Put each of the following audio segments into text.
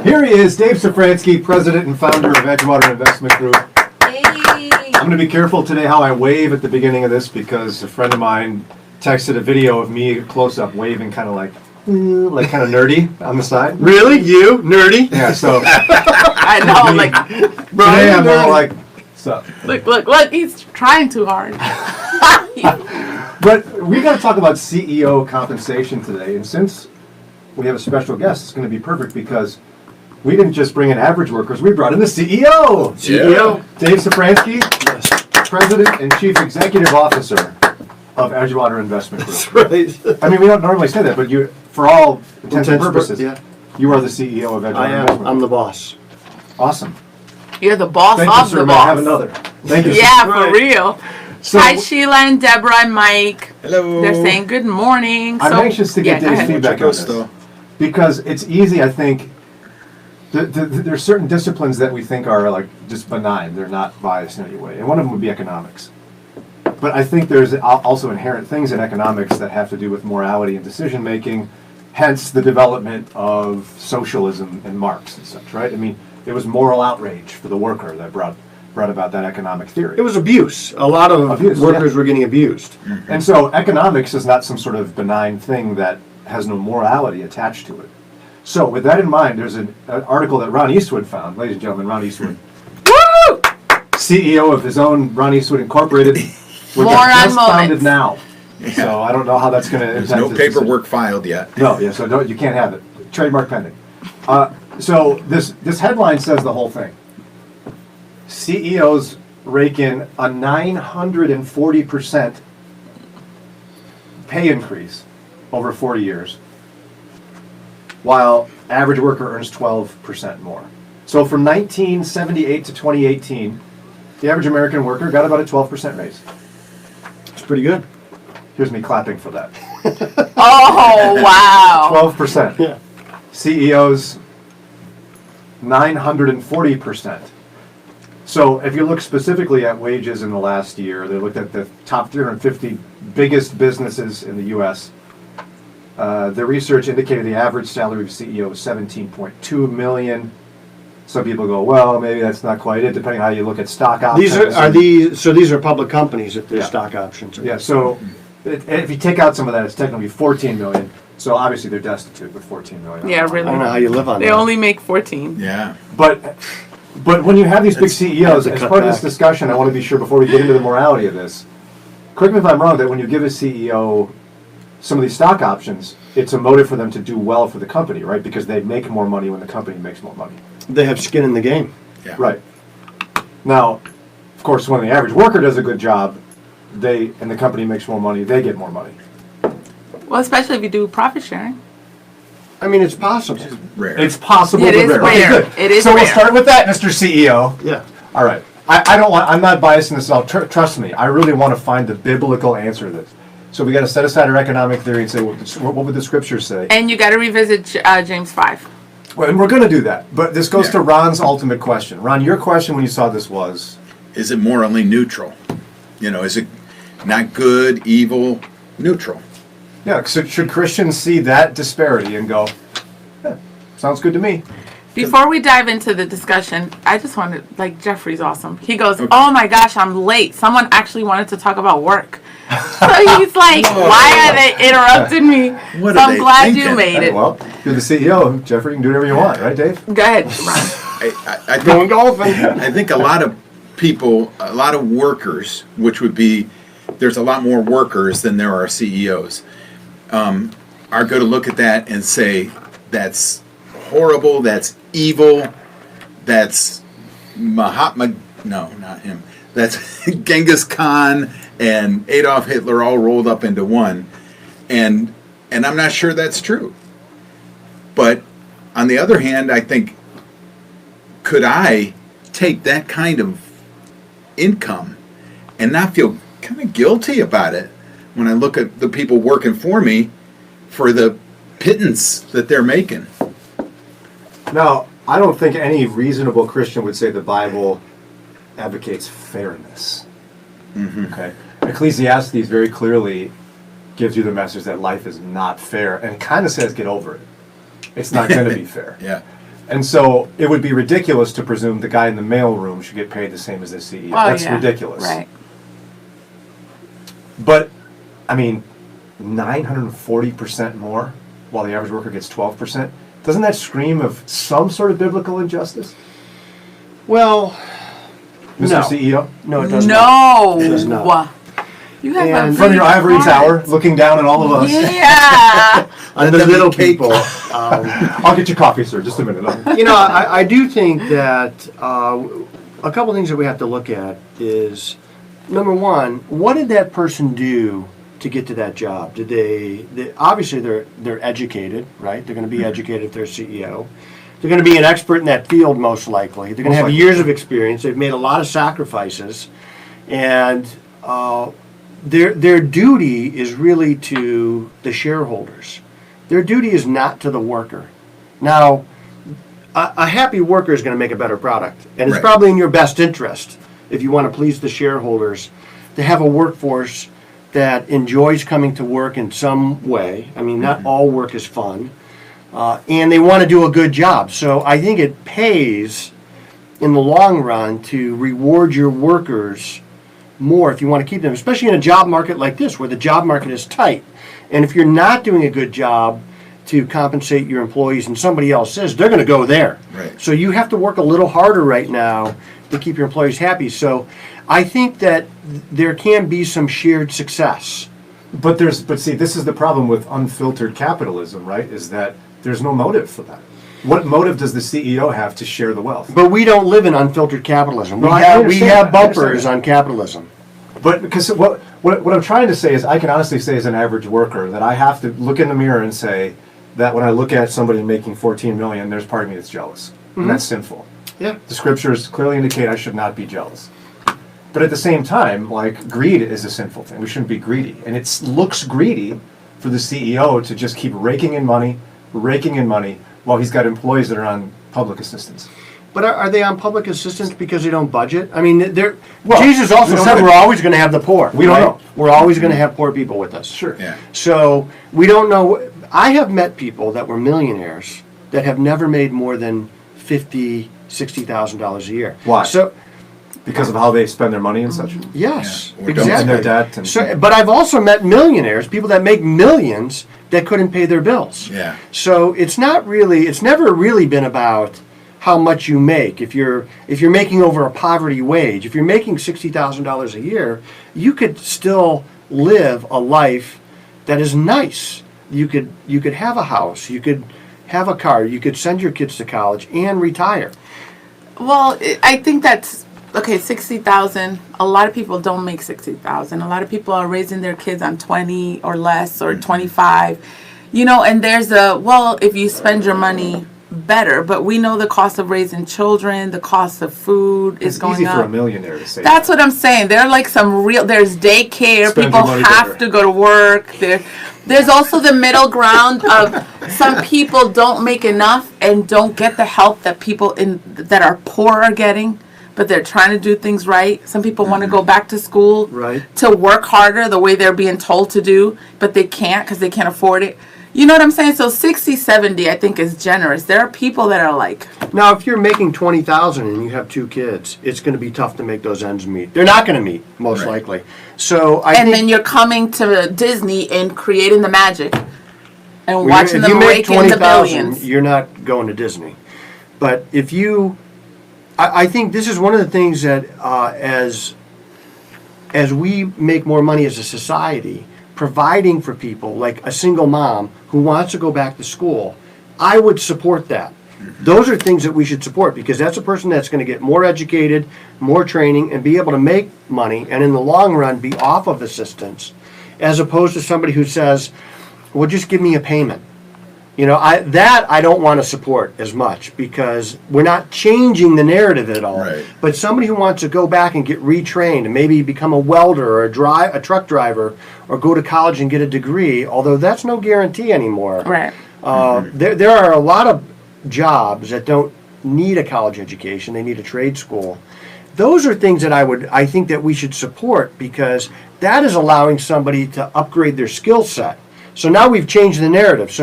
Here he is, Dave Safransky, president and founder of Edgewater Investment Group. Hey. I'm going to be careful today how I wave at the beginning of this because a friend of mine texted a video of me close-up waving kind of like kind of nerdy on the side. Really? You? Nerdy? Yeah, so I know, like, today I'm all like, so. look, he's trying too hard. But we got to talk about CEO compensation today, and since we have a special guest, it's going to be perfect because we didn't just bring in average workers, we brought in the CEO. CEO? Dave Safransky, President and Chief Executive Officer of Edgewater Investment Group. That's right. I mean, we don't normally say that, but you, for all intents and purposes, Yeah. you are the CEO of Edgewater I am. Investment I'm Group. the boss. Awesome. You're the boss Thank you, of sir. the May I boss. have another? Thank you, sir. Yeah, Right. for real. So, Hi, Sheila and Deborah and Mike. Hello. They're saying good morning. I'm So- anxious to yeah, get go Dave's ahead. feedback on this. Because it's easy, I think. There's certain disciplines that we think are like just benign. They're not biased in any way. And one of them would be economics. But I think there's also inherent things in economics that have to do with morality and decision making, hence the development of socialism and Marx and such, right? I mean, it was moral outrage for the worker that brought about that economic theory. It was abuse. A lot of Abuse, workers yeah. were getting abused. And so economics is not some sort of benign thing that has no morality attached to it. So with that in mind, there's an article that Ron Eastwood found. Ladies and gentlemen, Ron Eastwood. Woo! CEO of his own Ron Eastwood Incorporated. Which Moron just founded moments. now. Yeah. So I don't know how that's going to impact There's no his paperwork filed yet. decision. No, yeah, so you can't have it. Trademark pending. So this headline says the whole thing. CEOs rake in a 940% pay increase over 40 years, while average worker earns 12% more. So from 1978 to 2018, the average American worker got about a 12% raise. It's pretty good. Here's me clapping for that. Oh, wow. 12%. Yeah. CEOs, 940%. So if you look specifically at wages in the last year, they looked at the top 350 biggest businesses in the U.S. The research indicated the average salary of a CEO was $17.2 million. Some people go, well, maybe that's not quite it, depending on how you look at stock options. These are public companies if they're Yeah. stock options. Yeah, so if you take out some of that, it's technically $14 million. So obviously they're destitute with $14 million. Yeah, I really. don't know how you live on They that. only make 14. Yeah. But when you have these big It's- CEOs, to as cut part of this back. discussion, I want to be sure before we get into the morality of this, correct me if I'm wrong, that when you give a CEO some of these stock options, it's a motive for them to do well for the company, right? Because they make more money when the company makes more money. They have skin in the game. Yeah. Right. Now, of course, when the average worker does a good job, and the company makes more money, they get more money. Well, especially if you do profit sharing. I mean, it's possible. Rare. It's possible, It but is rare. Okay, rare. good. It is so we'll rare. start with that, Mr. CEO. Yeah. All right. I'm not biased in this at all. Trust me. I really want to find the biblical answer to this. So we got to set aside our economic theory and say, what would the scriptures say? And you got to revisit James 5. Well, and we're going to do that. But this goes Yeah. to Ron's ultimate question. Ron, your question when you saw this was? Is it morally neutral? Is it not good, evil, neutral? Yeah, so should Christians see that disparity and go, sounds good to me? Before we dive into the discussion, I just wanted, Jeffrey's awesome. He goes, oh my gosh, I'm late. Someone actually wanted to talk about work. So he's like, why are they interrupting me? What So are I'm they glad you thinking? made it. Well, you're the CEO, Jeffrey. You can do whatever you want, right, Dave? Go ahead, Ron. I Going think, golfing. I think a lot of people, a lot of workers, which would be, there's a lot more workers than there are CEOs, are going to look at that and say, that's horrible, that's evil, that's no, not him. That's Genghis Khan and Adolf Hitler all rolled up into one. And I'm not sure that's true. But on the other hand, I think, could I take that kind of income and not feel kind of guilty about it when I look at the people working for me for the pittance that they're making? Now, I don't think any reasonable Christian would say the Bible advocates fairness. Mm-hmm. Okay, Ecclesiastes very clearly gives you the message that life is not fair, and kind of says get over it. It's not going to be fair. Yeah. And so it would be ridiculous to presume the guy in the mailroom should get paid the same as the CEO. Oh, That's yeah. ridiculous. Right. But, I mean, 940% more while the average worker gets 12%. Doesn't that scream of some sort of biblical injustice, Well, Mr. No. CEO? no, it does not. No. It does not. You have a And- From really your ivory hard- tower, looking down at all of us. Yeah. On the them be little cake. people. I'll get you coffee, sir. Just a minute. I do think that a couple things that we have to look at is, number one, what did that person do to get to that job? Did they obviously they're educated, right? They're going to be educated if they're CEO. They're going to be an expert in that field, most likely. They're going to Most have likely. years of experience. They've made a lot of sacrifices, and their duty is really to the shareholders. Their duty is not to the worker. Now, a happy worker is going to make a better product, and it's Right. probably in your best interest, if you want to please the shareholders, to have a workforce that enjoys coming to work in some way. I mean, not all work is fun, and they want to do a good job. So I think it pays in the long run to reward your workers more if you want to keep them, especially in a job market like this where the job market is tight. And if you're not doing a good job to compensate your employees and somebody else is, they're going to go there. Right. So you have to work a little harder right now to keep your employees happy. So I think that there can be some shared success. But see, this is the problem with unfiltered capitalism, right? Is that there's no motive for that. What motive does the CEO have to share the wealth? But we don't live in unfiltered capitalism. No, I We understand have that. I understand bumpers that. on capitalism. But because what I'm trying to say is, I can honestly say as an average worker that I have to look in the mirror and say that when I look at somebody making 14 million, there's part of me that's jealous, and that's sinful. Yeah. The scriptures clearly indicate I should not be jealous. But at the same time, like, greed is a sinful thing. We shouldn't be greedy, and it looks greedy for the CEO to just keep raking in money, while he's got employees that are on public assistance. But are they on public assistance because they don't budget? I mean, Well, Jesus also we don't said know. we're always going to have the poor. We don't know. We're always going to have poor people with us. Sure. Yeah. So we don't know. I have met people that were millionaires that have never made more than $50,000, $60,000 a year. Why? So Because of how they spend their money and such. yes, Yeah, or don't. exactly. And their debt and- So, but I've also met millionaires, people that make millions that couldn't pay their bills. Yeah. So it's never really been about how much you make. If you're making over a poverty wage, if you're making $60,000 a year, you could still live a life that is nice. You could have a house, you could have a car, you could send your kids to college and retire. Well, I think that's okay. 60,000. A lot of people don't make 60,000. A lot of people are raising their kids on 20 or less or 25. You know, and there's if you spend your money better, but we know the cost of raising children, the cost of food is It's going easy up. for a millionaire to say That's that. what I'm saying. There are like there's daycare. Spend your People money have better. to go to work. There's also the middle ground of some people don't make enough and don't get the help that people that are poor are getting, but they're trying to do things right. Some people want to go back to school Right. to work harder the way they're being told to do, but they can't because they can't afford it. You know what I'm saying? So 60, 70, I think is generous. There are people that are like, Now, if you're making $20,000 and you have 2 kids, it's going to be tough to make those ends meet. They're not going to meet, most Right. likely. So I and think then you're coming to Disney and creating the magic and Well, watching if them you make rake in the 20,000, billions. you're not going to Disney. But if you, I think this is one of the things that as we make more money as a society, providing for people like a single mom who wants to go back to school, I would support that. Those are things that we should support because that's a person that's going to get more educated, more training, and be able to make money, and in the long run be off of assistance, as opposed to somebody who says, well, just give me a payment. You know, I don't want to support as much because we're not changing the narrative at all. Right. But somebody who wants to go back and get retrained and maybe become a welder or a truck driver or go to college and get a degree, although that's no guarantee anymore. Right. There are a lot of jobs that don't need a college education; they need a trade school. Those are things that I think that we should support because that is allowing somebody to upgrade their skill set. So now we've changed the narrative.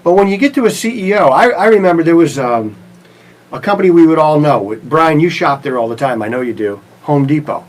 But when you get to a CEO, I remember there was a company we would all know. Brian, you shop there all the time. I know you do. Home Depot.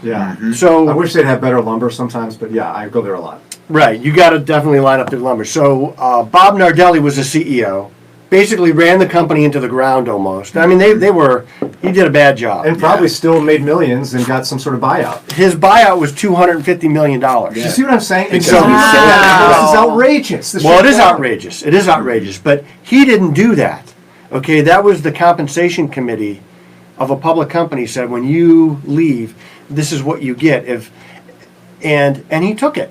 Yeah. So I wish they'd have better lumber sometimes, but yeah, I go there a lot. right, you got to definitely line up their lumber. So Bob Nardelli was the CEO. Basically ran the company into the ground almost. I mean, he did a bad job. And probably still made millions and got some sort of buyout. His buyout was $250 million. You see what I'm saying? And So- so he said that, this is outrageous. Well, it is outrageous. It is outrageous. But he didn't do that. Okay, that was the compensation committee of a public company said, when you leave, this is what you get. And he took it.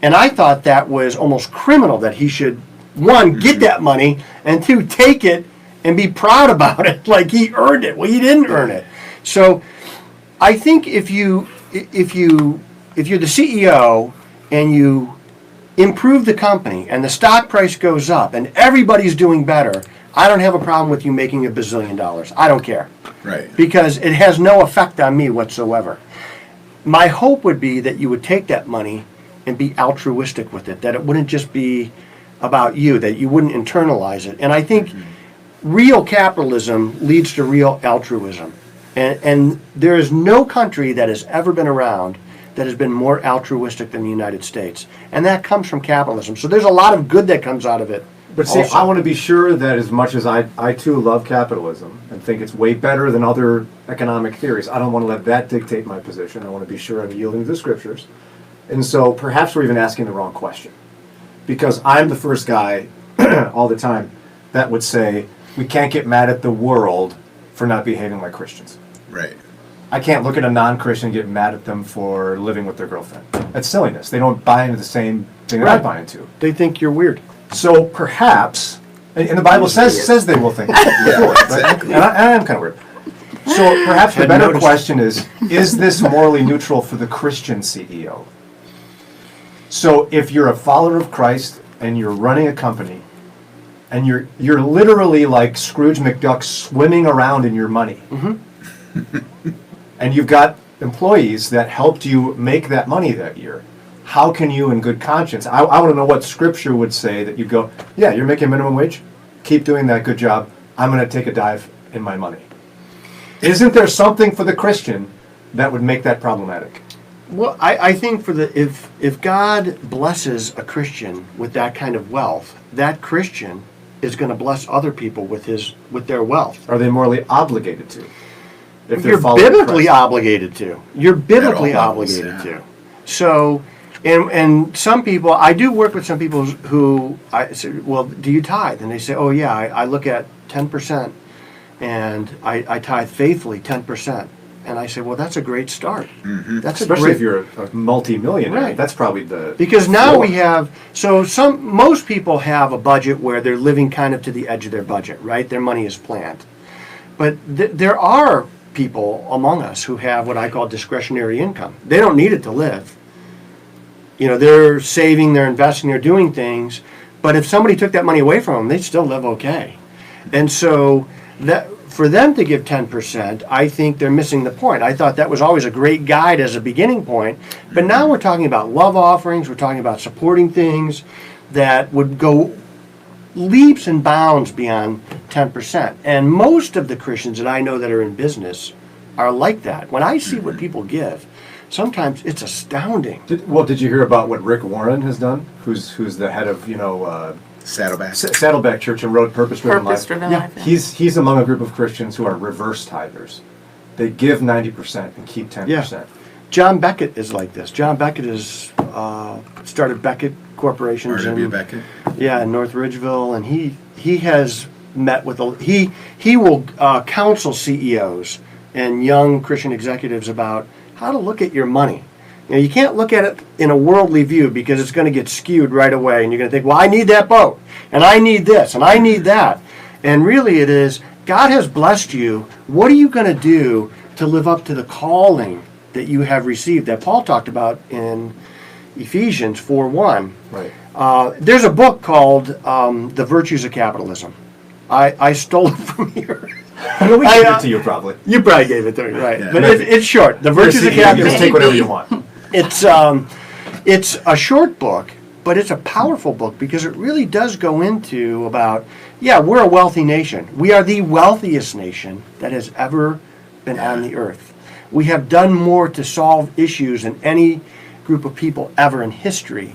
And I thought that was almost criminal that he should, one, get that money, and two, take it and be proud about it, like he earned it. Well, he didn't earn it. So I think if you're the CEO and you improve the company and the stock price goes up and everybody's doing better, I don't have a problem with you making $1 bazillion. I don't care. Right. Because it has no effect on me whatsoever. My hope would be that you would take that money and be altruistic with it, that it wouldn't just be about you, that you wouldn't internalize it. And I think real capitalism leads to real altruism. And there is no country that has ever been around that has been more altruistic than the United States. And that comes from capitalism. So there's a lot of good that comes out of it. But see, also. I want to be sure that as much as I too love capitalism and think it's way better than other economic theories, I don't want to let that dictate my position. I want to be sure I'm yielding to the scriptures. And so perhaps we're even asking the wrong question. Because I'm the first guy all the time that would say, we can't get mad at the world for not behaving like Christians. Right. I can't look at a non-Christian and get mad at them for living with their girlfriend. That's silliness. They don't buy into the same thing that I Right. buy into. They think you're weird. So perhaps, and the Bible says they will think. Yeah, exactly. And I am kind of weird. So perhaps the Hadn't better noticed. question is this morally neutral for the Christian CEO? So if you're a follower of Christ and you're running a company and you're literally like Scrooge McDuck swimming around in your money, and you've got employees that helped you make that money that year, how can you in good conscience, I want to know what scripture would say that you go, yeah, you're making minimum wage, keep doing that, good job, I'm going to take a dive in my money. Isn't there something for the Christian that would make that problematic? Well, I think if God blesses a Christian with that kind of wealth, that Christian is going to bless other people with their wealth. Are they morally obligated to? If they're You're following biblically Christ? obligated to. You're biblically At all levels, obligated yeah. to. So, and some people, I do work with some people who I say, well, do you tithe? And they say, oh yeah, I look at 10%, and I tithe faithfully 10%. And I say, well, that's a great start. That's Especially a if you're a multi-millionaire. Right. That's probably the... Because now floor. we have, most people have a budget where they're living kind of to the edge of their budget, right? Their money is planned. But there are people among us who have what I call discretionary income. They don't need it to live. You know, they're saving, they're investing, they're doing things. But if somebody took that money away from them, they'd still live okay. And so that for them to give 10%, I think they're missing the point. I thought that was always a great guide as a beginning point. But now we're talking about love offerings, we're talking about supporting things that would go leaps and bounds beyond 10%. And most of the Christians that I know that are in business are like that. When I see what people give, sometimes it's astounding. Did you hear about what Rick Warren has done? Who's the head of, Saddleback. Saddleback Church and wrote Purpose-Driven Life? Purpose-driven Yeah. life. Yeah. He's among a group of Christians who are reverse tithers. They give 90% and keep 10%. Yeah. John Beckett is like this. John Beckett has started Beckett Corporations R.W. Beckett. in North Ridgeville, and he has met with he will counsel CEOs and young Christian executives about how to look at your money. You know, you can't look at it in a worldly view because it's going to get skewed right away, and you're going to think, well, I need that boat, and I need this, and I need that. And really it is, God has blessed you. What are you going to do to live up to the calling that you have received that Paul talked about in Ephesians 4:1? Right. There's a book called The Virtues of Capitalism. I stole it from here. We gave it to you probably. You probably gave it to me, right? Yeah, but maybe. it's short. The Virtues of You can just Capitalism. take whatever you want. It's a short book, but it's a powerful book because it really does go into about, yeah, we're a wealthy nation. We are the wealthiest nation that has ever been on the earth. We have done more to solve issues than any group of people ever in history.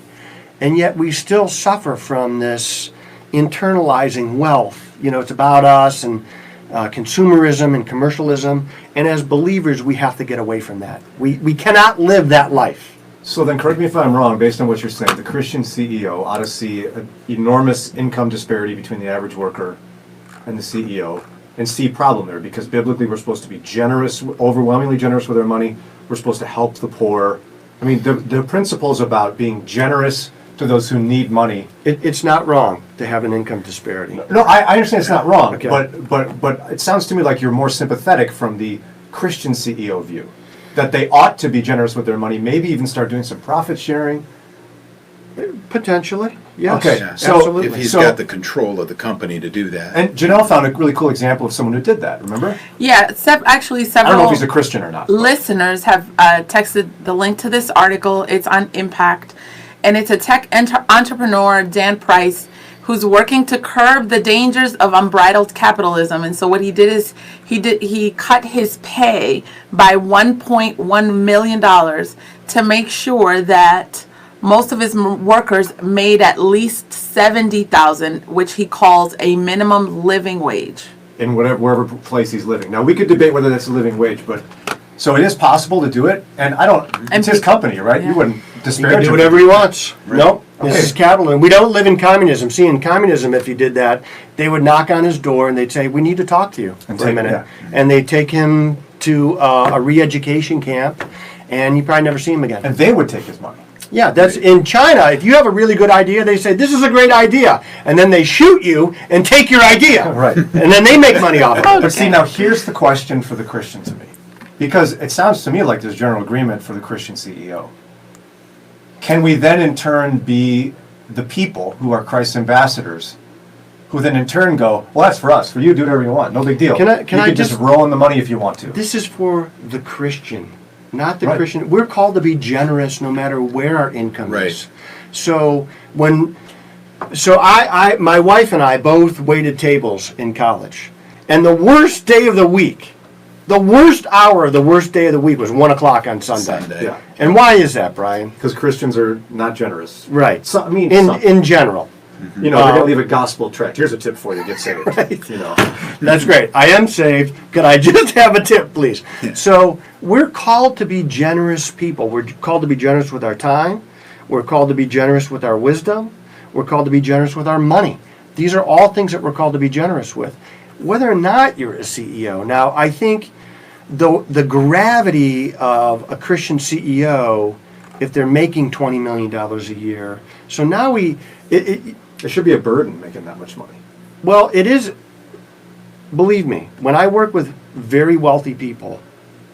And yet we still suffer from this internalizing wealth. You know, it's about us and consumerism and commercialism. And as believers, we have to get away from that. We cannot live that life. So then, correct me if I'm wrong, based on what you're saying, the Christian CEO ought to see an enormous income disparity between the average worker and the CEO and see problem there, because biblically we're supposed to be generous, overwhelmingly generous with our money. We're supposed to help the poor. I mean, the principles about being generous to those who need money. It's not wrong to have an income disparity. No, I understand it's not wrong, Okay. but it sounds to me like you're more sympathetic from the Christian CEO view, that they ought to be generous with their money, maybe even start doing some profit sharing. Potentially, yes. Okay, Yeah. so- absolutely. If he's So- got the control of the company to do that. And Janelle found a really cool example of someone who did that, remember? Yeah, actually I don't know several if he's a Christian or not. listeners have texted the link to this article. It's on Impact, and it's a tech entrepreneur, Dan Price, who's working to curb the dangers of unbridled capitalism. And so what he did is he cut his pay by $1.1 million to make sure that most of his workers made at least $70,000, which he calls a minimum living wage. In wherever place he's living. Now, we could debate whether that's a living wage, but, so it is possible to do it, and it's his company, right? Yeah. You wouldn't He can disparage do him. whatever he wants. Nope. This Okay. is capitalism. We don't live in communism. See, in communism, if you did that, they would knock on his door and they'd say, "We need to talk to you And for a take- minute." yeah. And they'd take him to a re-education camp, and you probably never see him again. And they would take his money. Yeah, that's in China. If you have a really good idea, they say, "This is a great idea," and then they shoot you and take your idea, Right. and then they make money off it. But see, now here's the question for the Christian to me. Because it sounds to me like there's general agreement for the Christian CEO. Can we then in turn be the people who are Christ's ambassadors, who then in turn go, well, that's for us. For you, do whatever you want. No big deal. Can you I can just just- roll in the money if you want to. This is for the Christian, not the Right. Christian. We're called to be generous no matter where our income Right. is. So my wife and I both waited tables in college, and the worst day of the week, the worst hour of the worst day of the week was 1 o'clock on Sunday. Yeah. And why is that, Brian? Because Christians are not generous. Right. So, I mean, In general. you know, they're going to leave a gospel tract. Here's a tip for you. Get saved. Right. You know. That's great. I am saved. Could I just have a tip, please? So we're called to be generous people. We're called to be generous with our time. We're called to be generous with our wisdom. We're called to be generous with our money. These are all things that we're called to be generous with. Whether or not you're a CEO. Now, I think the gravity of a Christian CEO, if they're making $20 million a year. So now It should be a burden making that much money. well, it is, believe me, when I work with very wealthy people,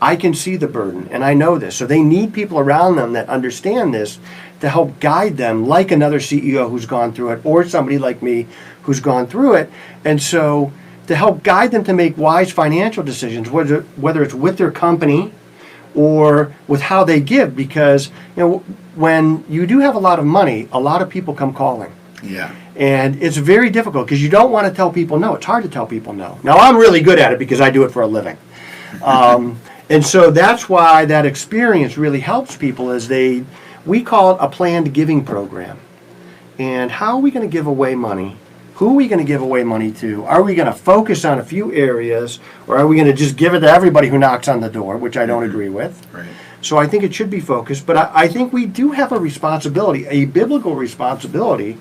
I can see the burden, and I know this. So they need people around them that understand this to help guide them, like another CEO who's gone through it, or somebody like me who's gone through it. And so to help guide them to make wise financial decisions, whether it's with their company or with how they give, because when you do have a lot of money, a lot of people come calling. Yeah. And it's very difficult because you don't want to tell people no. It's hard to tell people no. Now, I'm really good at it because I do it for a living. And so that's why that experience really helps people as we call it a planned giving program. And how are we going to give away money? Who are we going to give away money to? Are we going to focus on a few areas, or are we going to just give it to everybody who knocks on the door, which I don't agree with? Right. So I think it should be focused, but I think we do have a responsibility, a biblical responsibility,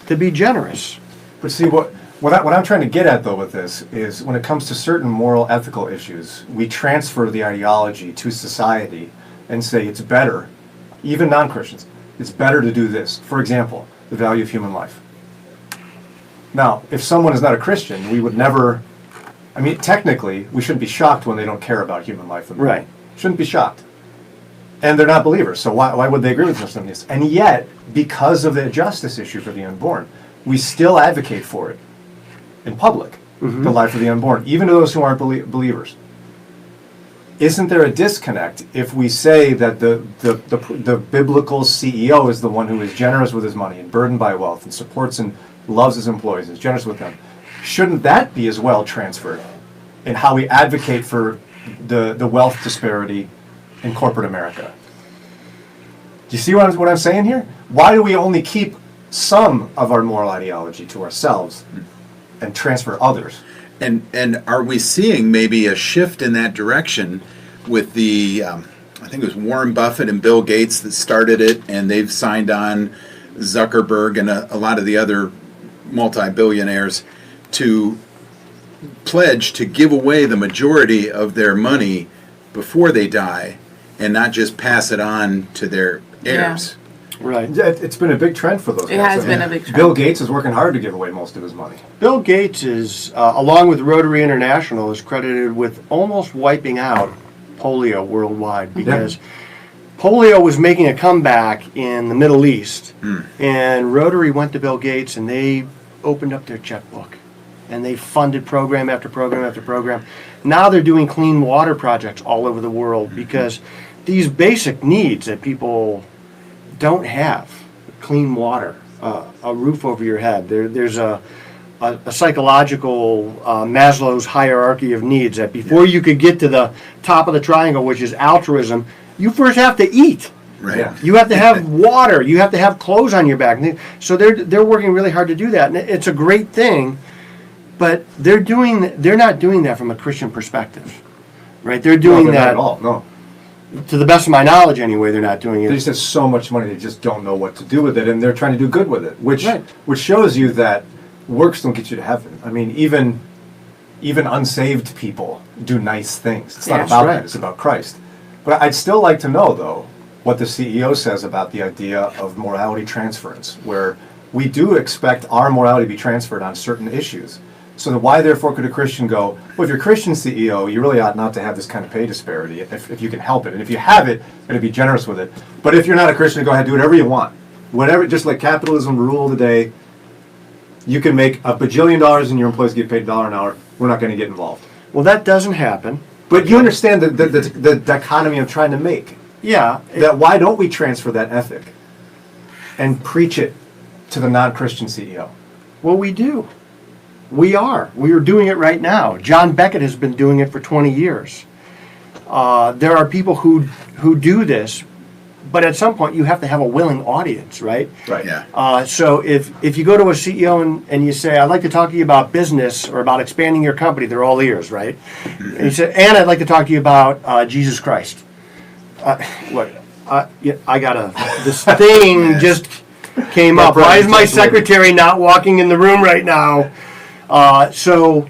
to be generous. But see, what I'm trying to get at, though, with this is when it comes to certain moral, ethical issues, we transfer the ideology to society and say it's better, even non-Christians, it's better to do this. For example, the value of human life. Now, if someone is not a Christian, we would never, I mean, technically, we shouldn't be shocked when they don't care about human life. Right. Shouldn't be shocked. And they're not believers, so why would they agree with us on this? And yet, because of the justice issue for the unborn, we still advocate for it in public, the life of the unborn, even to those who aren't believers. isn't there a disconnect if we say that the biblical CEO is the one who is generous with his money and burdened by wealth and supports and loves his employees, is generous with them? Shouldn't that be as well transferred in how we advocate for the wealth disparity in corporate America? Do you see what I'm saying here? Why do we only keep some of our moral ideology to ourselves and transfer others? And are we seeing maybe a shift in that direction with the, I think it was Warren Buffett and Bill Gates that started it, and they've signed on Zuckerberg and a lot of the other multi-billionaires to pledge to give away the majority of their money before they die and not just pass it on to their heirs. Right. Yeah, it's been a big trend for those guys. It has been a big trend. Bill Gates is working hard to give away most of his money. Bill Gates is, along with Rotary International, is credited with almost wiping out polio worldwide because polio was making a comeback in the Middle East, and Rotary went to Bill Gates and they opened up their checkbook and they funded program after program after program. Now they're doing clean water projects all over the world because these basic needs that people don't have, clean water, a roof over your head. There's a psychological Maslow's hierarchy of needs that before you could get to the top of the triangle, which is altruism, you first have to eat. Right. Yeah. You have to have water. You have to have clothes on your back. So they're working really hard to do that, and it's a great thing. But they're not doing that from a Christian perspective, right? They're doing No, they're that not at all. No. to the best of my knowledge, anyway. They're not doing They it. just have so much money, they just don't know what to do with it, and they're trying to do good with it, which Right. which shows you that works don't get you to heaven. I mean, even unsaved people do nice things. It's not Yeah. about Right. that, it's about Christ. But I'd still like to know, though, what the CEO says about the idea of morality transference, where we do expect our morality to be transferred on certain issues. So then why, therefore, could a Christian go, well, if you're a Christian CEO, you really ought not to have this kind of pay disparity if you can help it. And if you have it, to be generous with it. But if you're not a Christian, go ahead, do whatever you want. Whatever, just like capitalism rule of the day, you can make $1 bajillion and your employees get paid $1 an hour. We're not going to get involved. Well, that doesn't happen. But you understand the dichotomy I'm trying to make. Yeah. That why don't we transfer that ethic and preach it to the non-Christian CEO? Well, we do. We are doing it right now. John Beckett has been doing it for 20 years. There are people who do this, but at some point you have to have a willing audience, right? Right. Yeah. So if you go to a CEO and you say, I'd like to talk to you about business or about expanding your company, they're all ears, right? And you say, and I'd like to talk to you about Jesus Christ. This thing just came up. Why is my secretary not walking in the room right now? So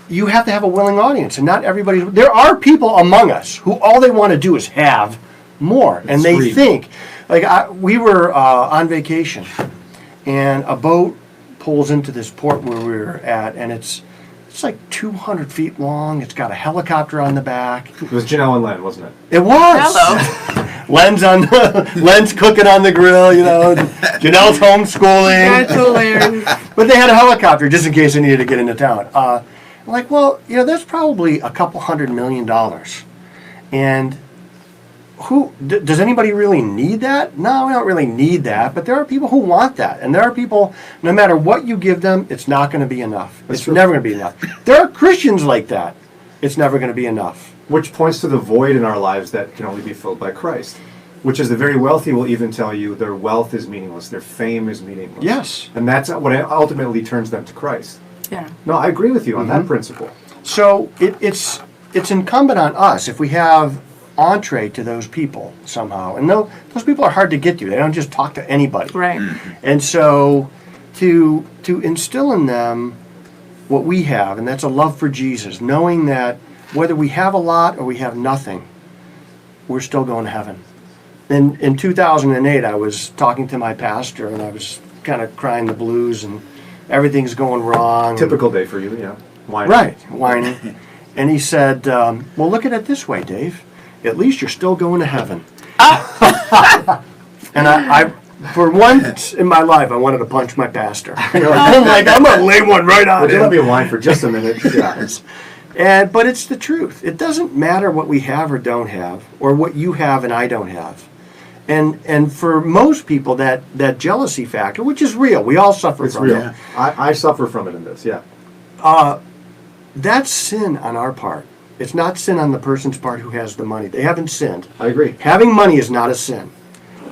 you have to have a willing audience, and not everybody. There are people among us who all they want to do is have more, and they Extreme. think. Like we were on vacation, and a boat pulls into this port where we were at, and it's like 200 feet long. It's got a helicopter on the back. It was Janelle and Len, wasn't it? It was. Hello. Len's cooking on the grill, you know. Janelle's homeschooling. That's hilarious. But they had a helicopter just in case they needed to get into town. I'm like, well, you know, that's probably $200 million. And does anybody really need that? No, we don't really need that. But there are people who want that. And there are people, no matter what you give them, it's not going to be enough. It's never going to be enough. There are Christians like that. It's never going to be enough. Which points to the void in our lives that can only be filled by Christ. Which is the very wealthy will even tell you their wealth is meaningless, their fame is meaningless. Yes. And that's what ultimately turns them to Christ. Yeah. No, I agree with you on that principle. So it's incumbent on us if we have entree to those people somehow. And those people are hard to get to. They don't just talk to anybody. Right. And so to instill in them what we have, and that's a love for Jesus, knowing that whether we have a lot or we have nothing, we're still going to heaven. In 2008, I was talking to my pastor, and I was kind of crying the blues, and everyth's going wrong. Typical day for you, yeah. Whining. Right, whining. And he said, well, look at it this way, Dave. At least you're still going to heaven. And I for once in my life, I wanted to punch my pastor. I'm like, I'm going to lay one right on Would you him. let me whine for just a minute? Yeah. But it's the truth. It doesn't matter what we have or don't have, or what you have and I don't have. And for most people, that jealousy factor, which is real, we all suffer It's from real. it. I suffer from it in this, yeah. That's sin on our part. It's not sin on the person's part who has the money. They haven't sinned. I agree. Having money is not a sin.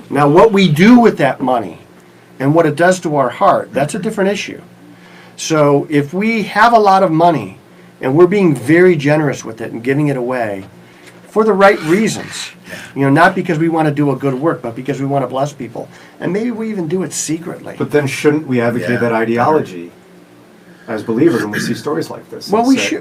Now, what we do with that money and what it does to our heart, that's a different issue. So if we have a lot of money and we're being very generous with it and giving it away for the right reasons, not because we want to do a good work, but because we want to bless people. And maybe we even do it secretly. But then shouldn't we advocate Yeah. that ideology as believers when we see stories like this? Well, and say,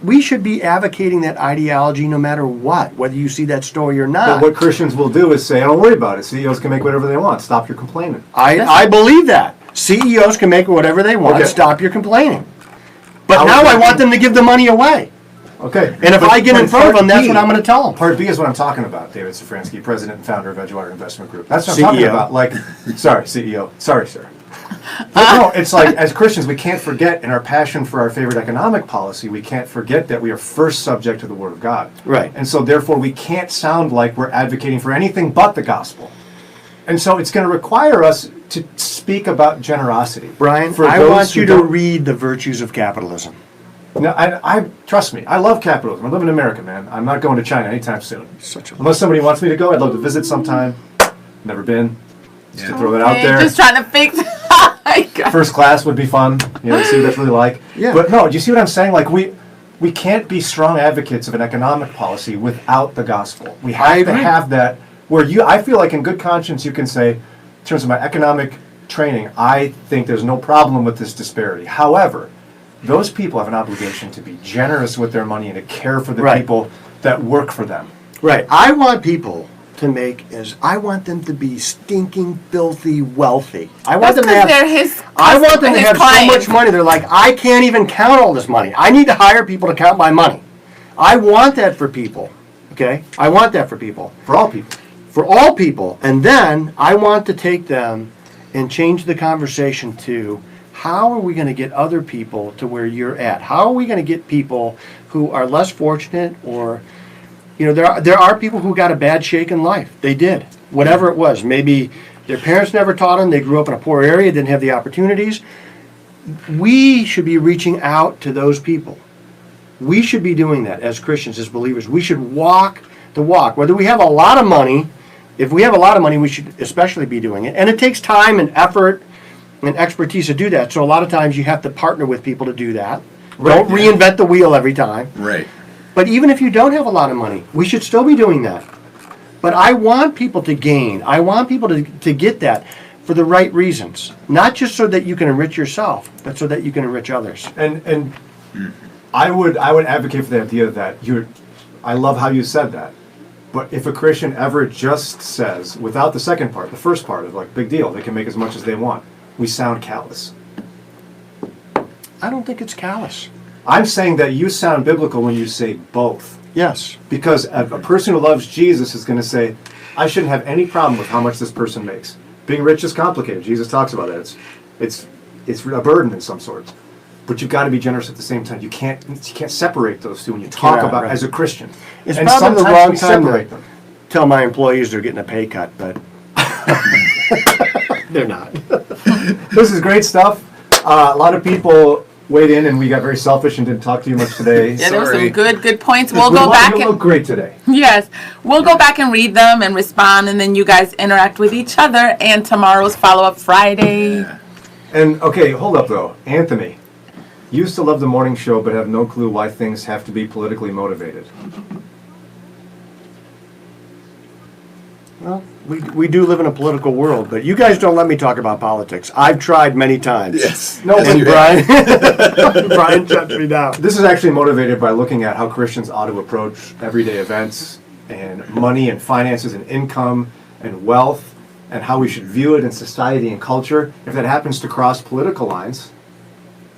we should be advocating that ideology no matter what, whether you see that story or But not. what Christians will do is say, don't worry about it. CEOs can make whatever they want. Stop your complaining. I believe that. CEOs can make whatever they want. Okay. Stop your complaining. But I now was I want them to give the money away. Okay. And if I get in front of them, that's what I'm going to tell them. Part B is what I'm talking about, David Safransky, president and founder of Edgewater Investment Group. That's what I'm CEO. talking about. Sorry, CEO. Sorry, sir. But no, it's like, as Christians, we can't forget, in our passion for our favorite economic policy, we can't forget that we are first subject to the Word of God. Right. And so, therefore, we can't sound like we're advocating for anything but the gospel. And so, it's going to require us to speak about generosity. Brian, For I those want who you to don't- read The Virtues of Capitalism. No, I trust me. I love capitalism. I live in America, man. I'm not going to China anytime soon. Unless somebody wants me to go, I'd love to visit sometime. Never been. Just to throw that out there. Just trying to fix. Oh my God. First class would be fun. See what that's really like. Yeah. But no, do you see what I'm saying? Like we can't be strong advocates of an economic policy without the gospel. We I have to agree. have that where I feel like in good conscience you can say, in terms of my economic training, I think there's no problem with this disparity. However, those people have an obligation to be generous with their money and to care for the Right. people that work for them. Right. I want people I want them to be stinking, filthy, wealthy. I want That's them to have. because they're his. I want them to his have so clients. much money. They're like, I can't even count all this money. I need to hire people to count my money. I want that for people. Okay? I want that for people. For all people. For all people. And then I want to take them and change the conversation to how are we going to get other people to where you're at? How are we going to get people who are less fortunate or, there are people who got a bad shake in life. They did. Whatever it was. Maybe their parents never taught them. They grew up in a poor area, didn't have the opportunities. We should be reaching out to those people. We should be doing that as Christians, as believers. We should walk the walk. Whether we have a lot of money, if we have a lot of money, we should especially be doing it. And it takes time and effort and expertise to do that. So a lot of times you have to partner with people to do that. Don't reinvent the wheel every time. Right. But even if you don't have a lot of money, we should still be doing that. But I want people to gain. I want people to get that for the right reasons. Not just so that you can enrich yourself, but so that you can enrich others. And I would advocate for the idea that I love how you said that. But if a Christian ever just says, without the second part, the first part of big deal, they can make as much as they want, we sound callous. I don't think it's callous. I'm saying that you sound biblical when you say both. Yes. Because a person who loves Jesus is going to say, I shouldn't have any problem with how much this person makes. Being rich is complicated. Jesus talks about that. It's a burden in some sorts. But you've got to be generous at the same time. You can't separate those two when you talk Yeah, about right. as a Christian. It's and probably the sometimes wrong we time separate to them. tell my employees they're getting a pay cut, but they're not. This is great stuff. A lot of people weighed in, and we got very selfish and didn't talk to you much today. Yeah, there were Sorry. some good points. We'll go back You look great today. Yes, we'll go back and read them and respond, and then you guys interact with each other. And tomorrow's follow-up Friday. Yeah. And okay, hold up though, Anthony. Used to love the morning show, but have no clue why things have to be politically motivated. Well, we do live in a political world, but you guys don't let me talk about politics. I've tried many times. Yes. No, And but Brian shuts me down. this is actually motivated by looking at how Christians ought to approach everyday events and money and finances and income and wealth and how we should view it in society and culture. If that happens to cross political lines,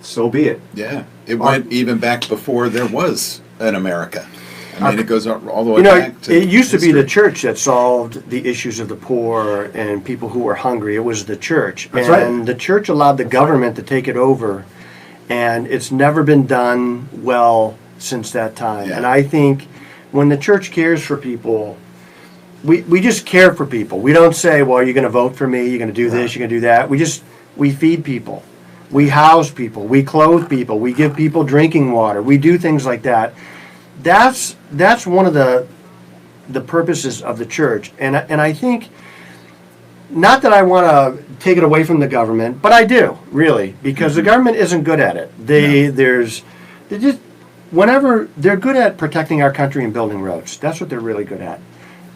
so be it. Yeah. It went even back before there was an America. I mean, it goes all the way You know, back to it used to be the history. church that solved the issues of the poor and people who were hungry. It was the church. That's and right. the church allowed the government to take it over. And it's never been done well since that time. Yeah. And I think when the church cares for people, we just care for people. We don't say, well, you're going to vote for me, you're going to do this, you're going to do that. We feed people. We house people. We clothe people. We give people drinking water. We do things like that. That's one of the purposes of the church. And I think, not that I want to take it away from the government, but I do, really, because the government isn't good at it. They're good at protecting our country and building roads. That's what they're really good at.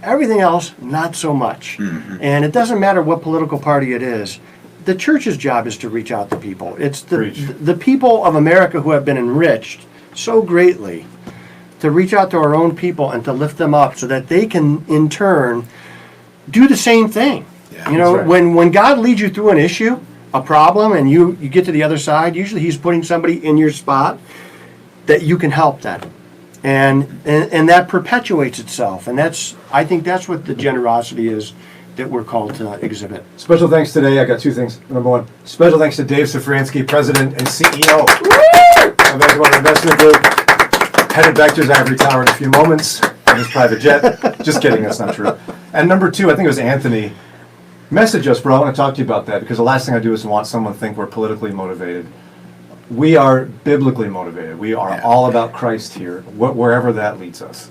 Everything else, not so much. And it doesn't matter what political party it is. The church's job is to reach out to people. It's the people of America who have been enriched so greatly to reach out to our own people and to lift them up so that they can, in turn, do the same thing. Yeah, you know, that's right. when God leads you through an issue, a problem, and you get to the other side, usually He's putting somebody in your spot that you can help them. And that perpetuates itself. And I think that's what the generosity is that we're called to exhibit. Special thanks today. I got two things. Number one, special thanks to Dave Safransky, President and CEO of Everyone Investment Group. Headed back to his ivory tower in a few moments in his private jet. Just kidding, that's not true. And number two, I think it was Anthony. Message us, bro. I want to talk to you about that because the last thing I do is want someone to think we're politically motivated. We are biblically motivated. We are all about Christ here, wherever that leads us.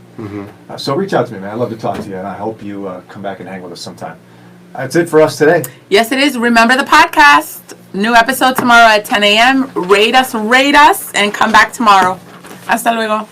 So reach out to me, man. I'd love to talk to you, and I hope you come back and hang with us sometime. That's it for us today. Yes, it is. Remember the podcast. New episode tomorrow at 10 a.m. Rate us, and come back tomorrow. Hasta luego.